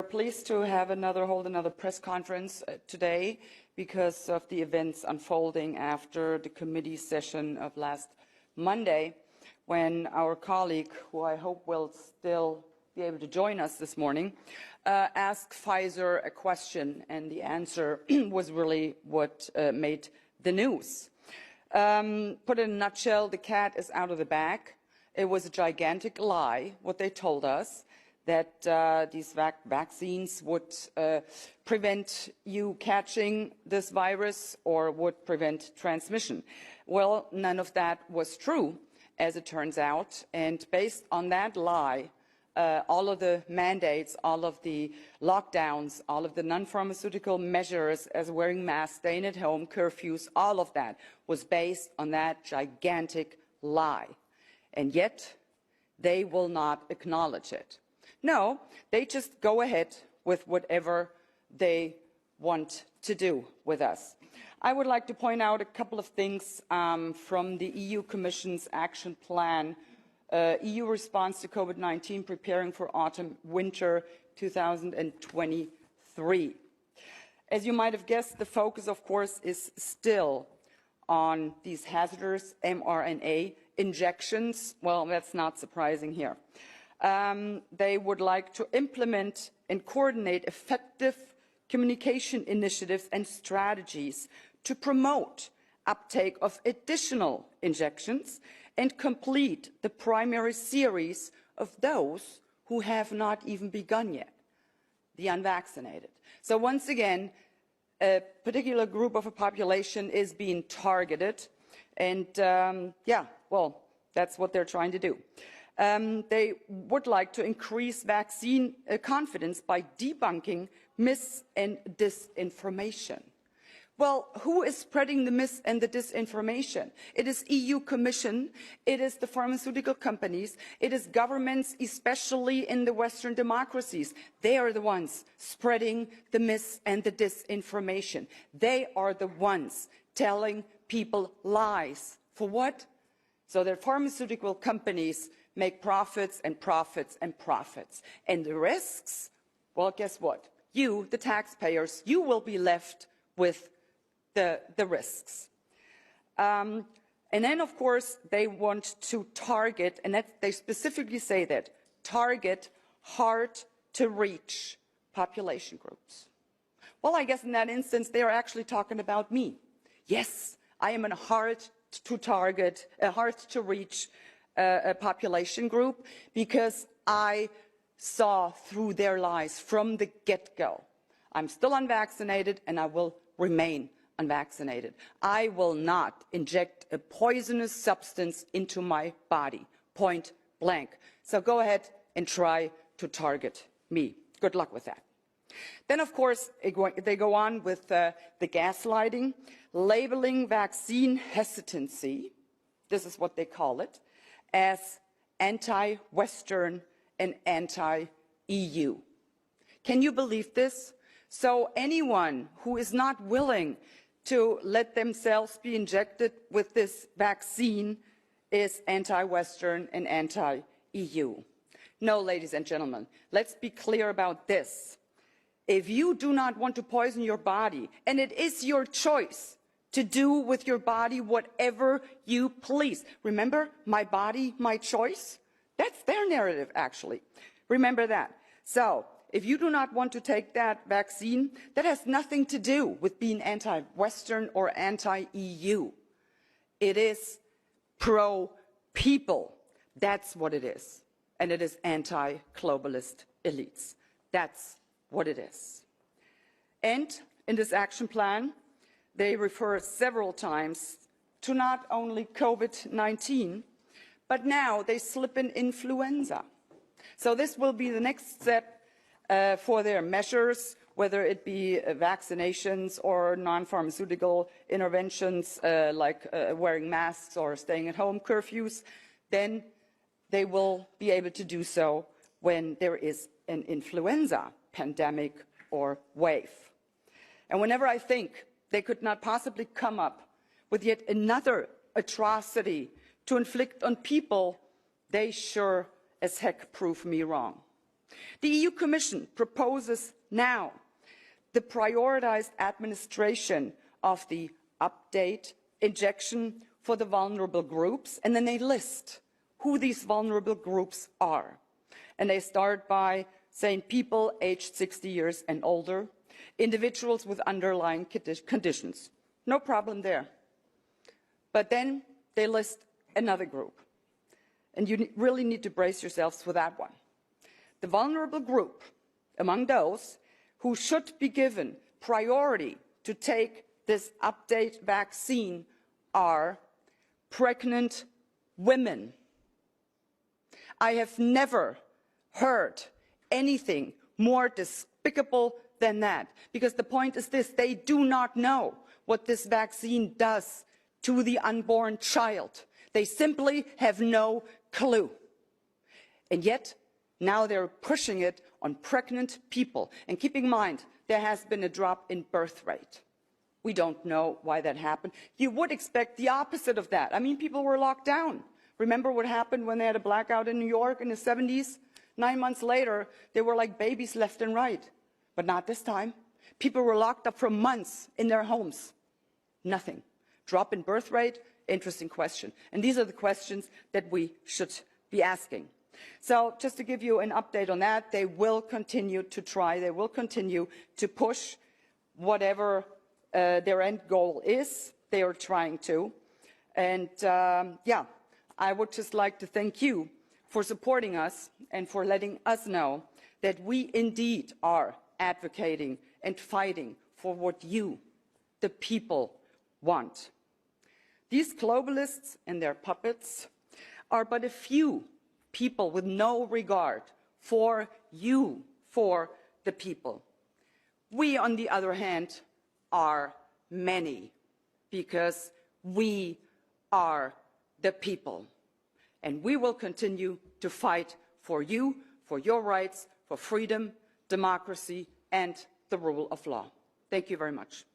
We're pleased to have hold another press conference today because of the events unfolding after the committee session of last Monday, when our colleague, who I hope will still be able to join us this morning, asked Pfizer a question, and the answer was really what made the news. Put in a nutshell, the cat is out of the bag. It was a gigantic lie, what they told us, that these vaccines would prevent you catching this virus or would prevent transmission. Well, none of that was true, as it turns out. And based on that lie, all of the mandates, all of the lockdowns, all of the non-pharmaceutical measures as wearing masks, staying at home, curfews, all of that was based on that gigantic lie. And yet, they will not acknowledge it. No, they just go ahead with whatever they want to do with us. I would like to point out a couple of things from the EU Commission's action plan, EU response to COVID-19, preparing for autumn-winter 2023. As you might have guessed, the focus, of course, is still on these hazardous mRNA injections. Well, that's not surprising here. They would like to implement and coordinate effective communication initiatives and strategies to promote uptake of additional injections and complete the primary series of those who have not even begun yet, the unvaccinated. So once again, a particular group of a population is being targeted, and well, that's what they're trying to do. They would like to increase vaccine confidence by debunking mis- and disinformation. Well, who is spreading the mis- and the disinformation? It is EU Commission, it is the pharmaceutical companies, it is governments, especially in the Western democracies. They are the ones spreading the mis- and the disinformation. They are the ones telling people lies. For what? So that pharmaceutical companies make profits and profits and profits. And the risks? Well, guess what? You, the taxpayers, you will be left with the risks. And then, of course, they want to target, and they specifically say that, target hard-to-reach population groups. Well, I guess in that instance, they are actually talking about me. Yes, I am a hard-to-target, a hard-to-reach population group, because I saw through their lies from the get-go. I'm still unvaccinated, and I will remain unvaccinated. I will not inject a poisonous substance into my body, point blank. So go ahead and try to target me. Good luck with that. Then, of course, they go on with the gaslighting, labeling vaccine hesitancy, this is what they call it, as anti-Western and anti-EU. Can you believe this? So anyone who is not willing to let themselves be injected with this vaccine is anti-Western and anti-EU. No, ladies and gentlemen, let's be clear about this. If you do not want to poison your body, and it is your choice to do with your body whatever you please. Remember, my body, my choice? That's their narrative, actually. Remember that. So, if you do not want to take that vaccine, that has nothing to do with being anti-Western or anti-EU. It is pro-people. That's what it is. And it is anti-globalist elites. That's what it is. And in this action plan, they refer several times to not only COVID-19, but now they slip in influenza. So this will be the next step for their measures, whether it be vaccinations or non-pharmaceutical interventions like wearing masks or staying at home curfews. Then they will be able to do so when there is an influenza pandemic or wave. And whenever I think they could not possibly come up with yet another atrocity to inflict on people, they sure as heck prove me wrong. The EU Commission proposes now the prioritized administration of the update injection for the vulnerable groups, and then they list who these vulnerable groups are. And they start by saying people aged 60 years and older, individuals with underlying conditions. No problem there. But then they list another group. And you really need to brace yourselves for that one. The vulnerable group among those who should be given priority to take this update vaccine are pregnant women. I have never heard anything more despicable than that, because the point is this: they do not know what this vaccine does to the unborn child. They simply have no clue. And yet, now they're pushing it on pregnant people. And keep in mind, there has been a drop in birth rate. We don't know why that happened. You would expect the opposite of that. I mean, people were locked down. Remember what happened when they had a blackout in New York in the 70s? 9 months later, they were like babies left and right. But not this time. People were locked up for months in their homes. Nothing. Drop in birth rate? Interesting question. And these are the questions that we should be asking. So just to give you an update on that, they will continue to try, they will continue to push whatever their end goal is. They are trying to. And yeah, I would just like to thank you for supporting us and for letting us know that we indeed are advocating and fighting for what you, the people, want. These globalists and their puppets are but a few people with no regard for you, for the people. We, on the other hand, are many, because we are the people. And we will continue to fight for you, for your rights, for freedom, democracy, and the rule of law. Thank you very much.